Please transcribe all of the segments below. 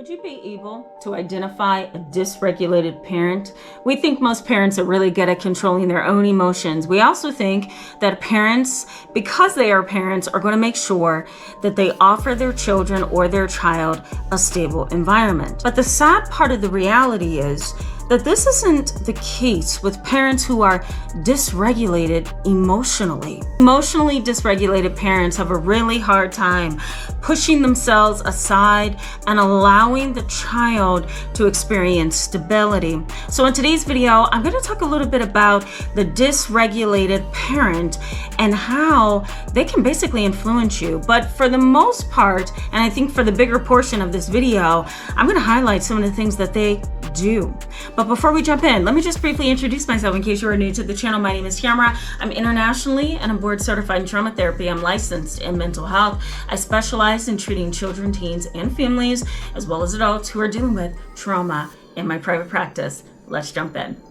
Would you be able to identify a dysregulated parent? We think most parents are really good at controlling their own emotions. We also think that parents, because they are parents, are going to make sure that they offer their children or their child a stable environment. But the sad part of the reality is that this isn't the case with parents who are dysregulated emotionally. Emotionally dysregulated parents have a really hard time pushing themselves aside and allowing the child to experience stability. So in today's video, I'm going to talk a little bit about the dysregulated parent and how they can basically influence you. But for the most part, and I think for the bigger portion of this video, I'm going to highlight some of the things that they do. But before we jump in, let me just briefly introduce myself in case you are new to the channel. My name is Tamara. I'm internationally and I'm board certified in trauma therapy. I'm licensed in mental health. I specialize in treating children, teens, and families, as well as adults who are dealing with trauma in my private practice. Let's jump in.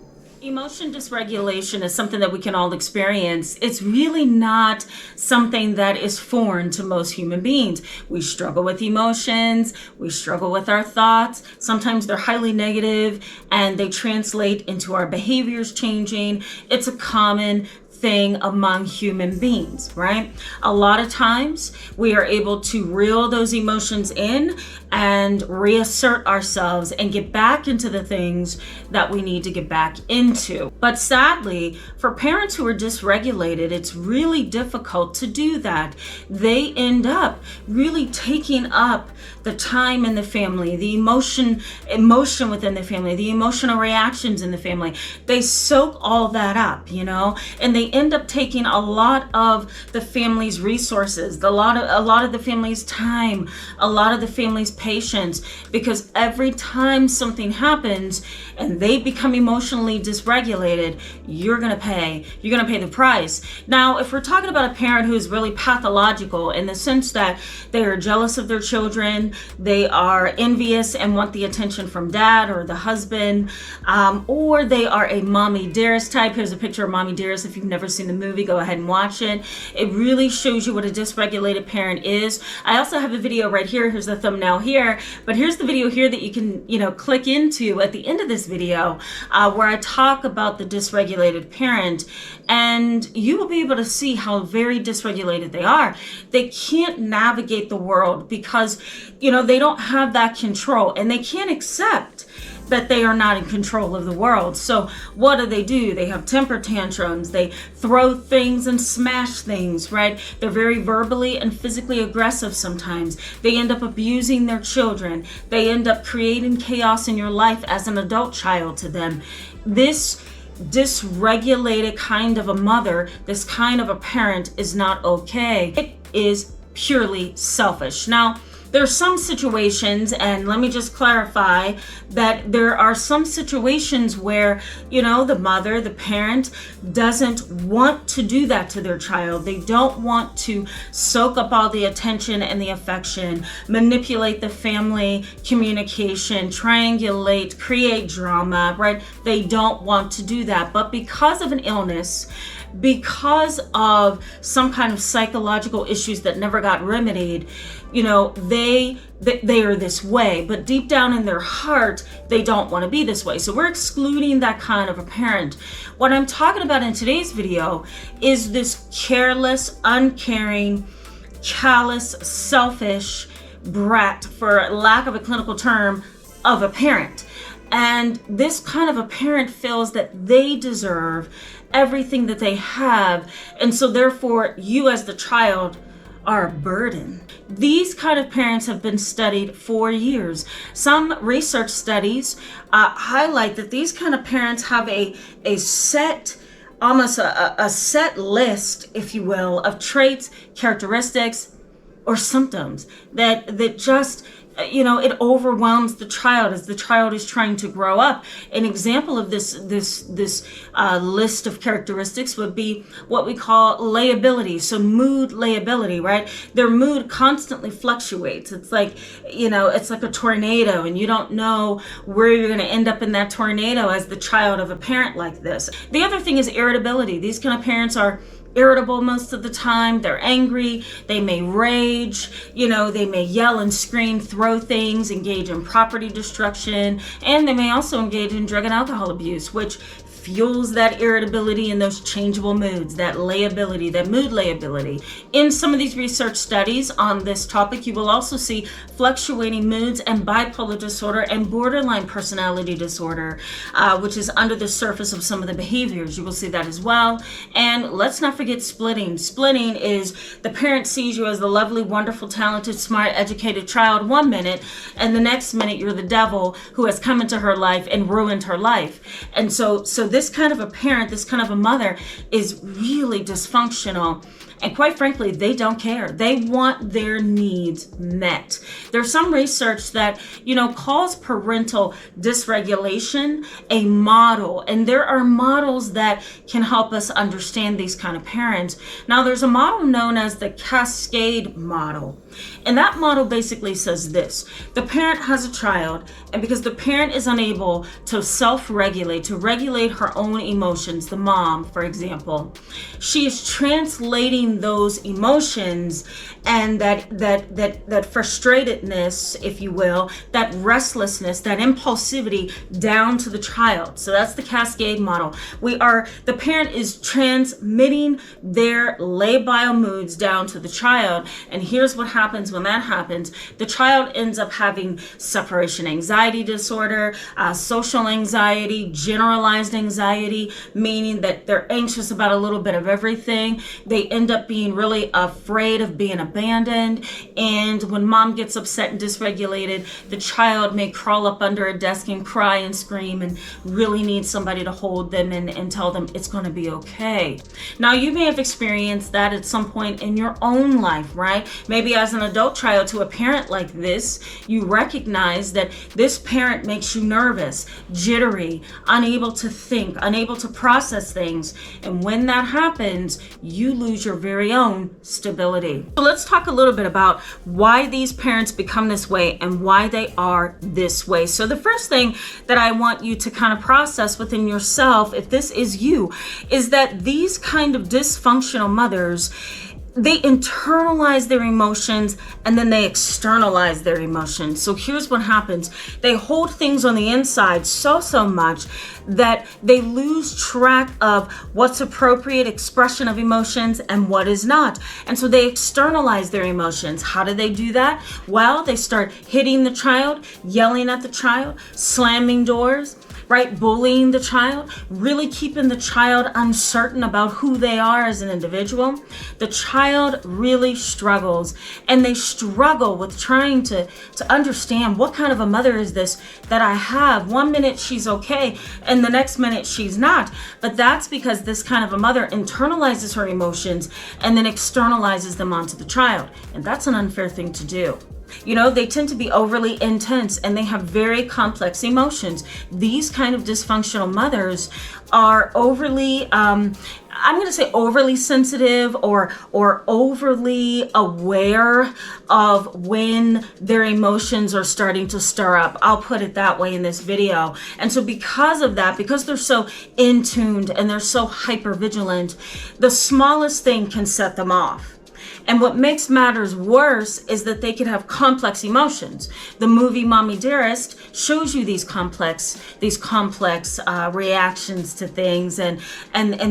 Emotion dysregulation is something that we can all experience. It's really not something that is foreign to most human beings. We struggle with emotions, we struggle with our thoughts. Sometimes they're highly negative and they translate into our behaviors changing. It's a common thing among human beings, right? A lot of times we are able to reel those emotions in and reassert ourselves and get back into the things that we need to get back into. But sadly, for parents who are dysregulated, it's really difficult to do that. They end up really taking up the time in the family, the emotion within the family, the emotional reactions in the family. They soak all that up, and they end up taking a lot of the family's resources, a lot of the family's time, a lot of the family's patience, because every time something happens and they become emotionally dysregulated, you're gonna pay the price. Now, if we're talking about a parent who's really pathological in the sense that they are jealous of their children, they are envious and want the attention from dad or the husband, or they are a mommy dearest type. Here's a picture of mommy dearest. If you've never seen the movie, go ahead and watch it. It really shows you what a dysregulated parent is. I also have a video right here. Here's the thumbnail here, but here's the video here that you can, click into at the end of this video, where I talk about the dysregulated parent, and you will be able to see how very dysregulated they are. They can't navigate the world because, they don't have that control, and they can't accept that they are not in control of the world. So what do? They have temper tantrums. They throw things and smash things, right? They're very verbally and physically aggressive sometimes. They end up abusing their children. They end up creating chaos in your life as an adult child to them. This dysregulated kind of a mother, this kind of a parent is not okay. It is purely selfish. Now, there are some situations, and let me just clarify that there are some situations where, the mother, the parent doesn't want to do that to their child. They don't want to soak up all the attention and the affection, manipulate the family communication, triangulate, create drama, right? They don't want to do that. But because of an illness, because of some kind of psychological issues that never got remedied, they are this way, but deep down in their heart, they don't want to be this way. So we're excluding that kind of a parent. What I'm talking about in today's video is this careless, uncaring, callous, selfish brat, for lack of a clinical term, of a parent. And this kind of a parent feels that they deserve everything that they have. And so therefore, you as the child are a burden. These kind of parents have been studied for years. Some research studies highlight that these kind of parents have a set, almost a set list, if you will, of traits, characteristics, or symptoms that just, it overwhelms the child as the child is trying to grow up. An example of this list of characteristics would be what we call lability. So mood lability, right? Their mood constantly fluctuates. It's like, it's like a tornado, and you don't know where you're going to end up in that tornado as the child of a parent like this. The other thing is irritability. These kind of parents are irritable most of the time. They're angry. They may rage. They may yell and scream, throw things, engage in property destruction, and they may also engage in drug and alcohol abuse, which fuels that irritability and those changeable moods, that lability, that mood lability. In some of these research studies on this topic, you will also see fluctuating moods and bipolar disorder and borderline personality disorder, which is under the surface of some of the behaviors. You will see that as well. And let's not forget splitting. Splitting is the parent sees you as the lovely, wonderful, talented, smart, educated child one minute, and the next minute you're the devil who has come into her life and ruined her life. And so this kind of a parent, this kind of a mother is really dysfunctional. And quite frankly, they don't care. They want their needs met. There's some research that, calls parental dysregulation a model. And there are models that can help us understand these kind of parents. Now, there's a model known as the cascade model. And that model basically says this: the parent has a child, and because the parent is unable to self-regulate, to regulate her own emotions, the mom, for example, she is translating those emotions and that frustratedness, if you will, that restlessness, that impulsivity down to the child. So that's the cascade model. The parent is transmitting their labile moods down to the child. And here's what happens when that happens. The child ends up having separation anxiety disorder, social anxiety, generalized anxiety, meaning that they're anxious about a little bit of everything. They end up being really afraid of being abandoned. And when mom gets upset and dysregulated, the child may crawl up under a desk and cry and scream and really need somebody to hold them and tell them it's going to be okay. Now, you may have experienced that at some point in your own life, right? Maybe as an adult child to a parent like this, you recognize that this parent makes you nervous, jittery, unable to think, unable to process things. And when that happens, you lose your very own stability. So let's talk a little bit about why these parents become this way and why they are this way. So the first thing that I want you to kind of process within yourself, if this is you, is that these kind of dysfunctional mothers, they internalize their emotions and then they externalize their emotions. So here's what happens. They hold things on the inside so much that they lose track of what's appropriate expression of emotions and what is not. And so they externalize their emotions. How do they do that? Well, they start hitting the child, yelling at the child, slamming doors, right? Bullying the child, really keeping the child uncertain about who they are as an individual. The child really struggles, and they struggle with trying to understand what kind of a mother is this that I have. One minute she's okay, and the next minute she's not. But that's because this kind of a mother internalizes her emotions and then externalizes them onto the child. And that's an unfair thing to do. They tend to be overly intense and they have very complex emotions. These kind of dysfunctional mothers are overly, I'm going to say overly sensitive or overly aware of when their emotions are starting to stir up. I'll put it that way in this video. And so because of that, because they're so in tuned and they're so hyper vigilant, the smallest thing can set them off. And what makes matters worse is that they can have complex emotions. The movie Mommy Dearest shows you these complex reactions to things and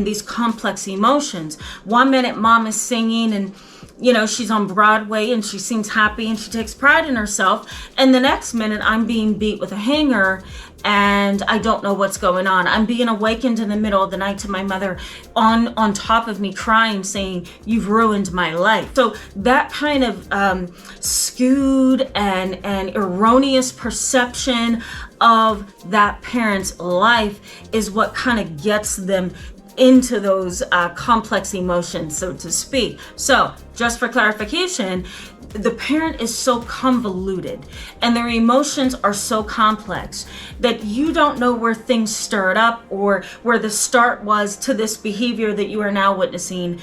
these complex emotions. One minute mom is singing and she's on Broadway and she seems happy and she takes pride in herself. And the next minute I'm being beat with a hanger and I don't know what's going on. I'm being awakened in the middle of the night to my mother on top of me crying, saying, "You've ruined my life." So that kind of skewed and erroneous perception of that parent's life is what kind of gets them into those complex emotions, so to speak. So just for clarification, the parent is so convoluted and their emotions are so complex that you don't know where things stirred up or where the start was to this behavior that you are now witnessing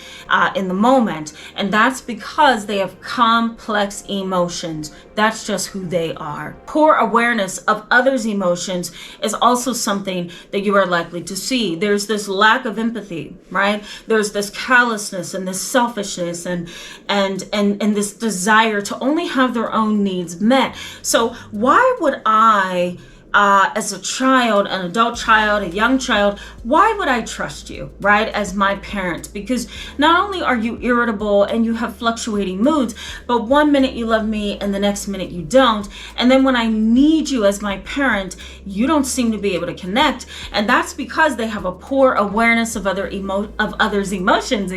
in the moment. And that's because they have complex emotions. That's just who they are. Poor awareness of others' emotions is also something that you are likely to see. There's this lack of empathy, right? There's this callousness and this selfishness and this desire to only have their own needs met. So why would I, as a child, an adult child, a young child, why would I trust you, right, as my parent? Because not only are you irritable and you have fluctuating moods, but one minute you love me and the next minute you don't. And then when I need you as my parent, you don't seem to be able to connect. And that's because they have a poor awareness of others' emotions,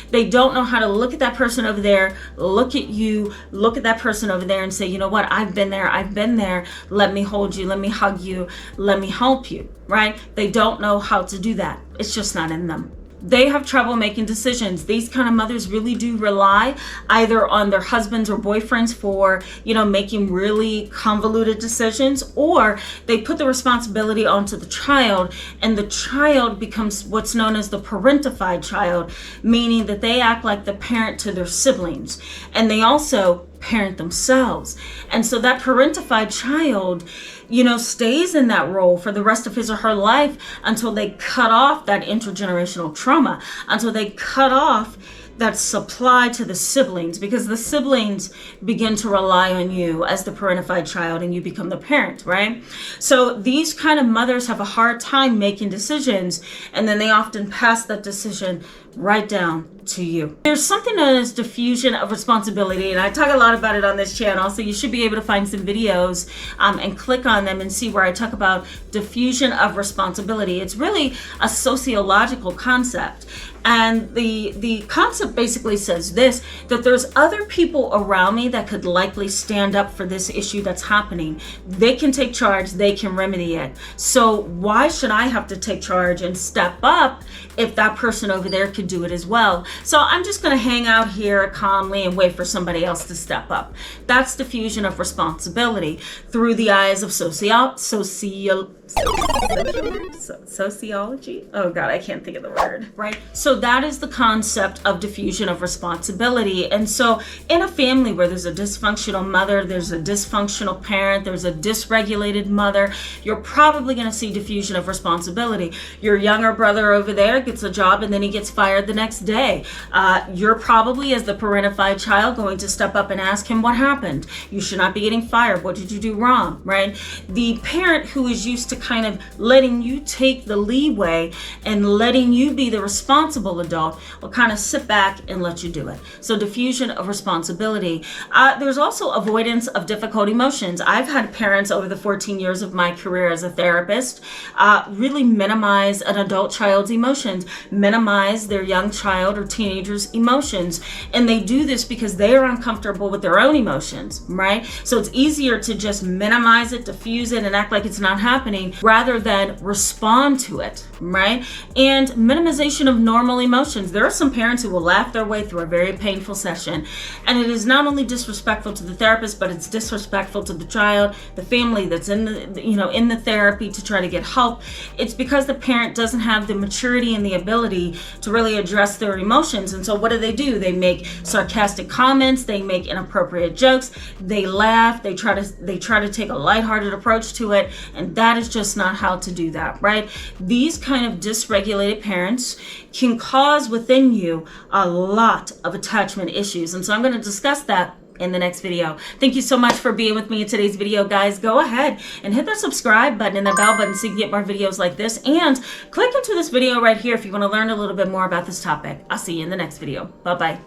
They don't know how to look at that person over there, look at you, look at that person over there and say, you know what, I've been there. Let me hold you. Let me hug you. Let me help you, right? They don't know how to do that. It's just not in them. They have trouble making decisions. These kind of mothers really do rely either on their husbands or boyfriends for, making really convoluted decisions, or they put the responsibility onto the child, and the child becomes what's known as the parentified child, meaning that they act like the parent to their siblings, and they also parent themselves. And so that parentified child, stays in that role for the rest of his or her life until they cut off that intergenerational trauma, until they cut off that supply to the siblings, because the siblings begin to rely on you as the parentified child and you become the parent, right? So these kind of mothers have a hard time making decisions, and then they often pass that decision right down to you. There's something known as diffusion of responsibility, and I talk a lot about it on this channel, so you should be able to find some videos and click on them and see where I talk about diffusion of responsibility. It's really a sociological concept. And the concept basically says this, that there's other people around me that could likely stand up for this issue that's happening. They can take charge, they can remedy it. So why should I have to take charge and step up if that person over there could do it as well? So I'm just going to hang out here calmly and wait for somebody else to step up. That's diffusion of responsibility through the eyes of sociology. Oh God, I can't think of the word, right? So that is the concept of diffusion of responsibility. And so in a family where there's a dysfunctional mother, there's a dysfunctional parent, there's a dysregulated mother, you're probably going to see diffusion of responsibility. Your younger brother over there gets a job and then he gets fired the next day. You're probably, as the parentified child, going to step up and ask him what happened. You should not be getting fired. What did you do wrong, right? The parent who is used to kind of letting you take the leeway and letting you be the responsible adult will kind of sit back and let you do it. So diffusion of responsibility. There's also avoidance of difficult emotions. I've had parents over the 14 years of my career as a therapist really minimize an adult child's emotions, minimize their young child or teenager's emotions. And they do this because they are uncomfortable with their own emotions, right? So it's easier to just minimize it, diffuse it, and act like it's not happening rather than respond to it, right? And minimization of normal emotions. There are some parents who will laugh their way through a very painful session, and it is not only disrespectful to the therapist, but it's disrespectful to the child, the family that's in the therapy to try to get help. It's because the parent doesn't have the maturity and the ability to really address their emotions. And so what do? They make sarcastic comments, they make inappropriate jokes, they laugh, they try to take a lighthearted approach to it, and that is just not how to do that, right? These kind of dysregulated parents can cause within you a lot of attachment issues. And so I'm going to discuss that in the next video. Thank you so much for being with me in today's video, guys. Go ahead and hit that subscribe button and the bell button so you can get more videos like this, and click into this video right here if you want to learn a little bit more about this topic. I'll see you in the next video. Bye-bye.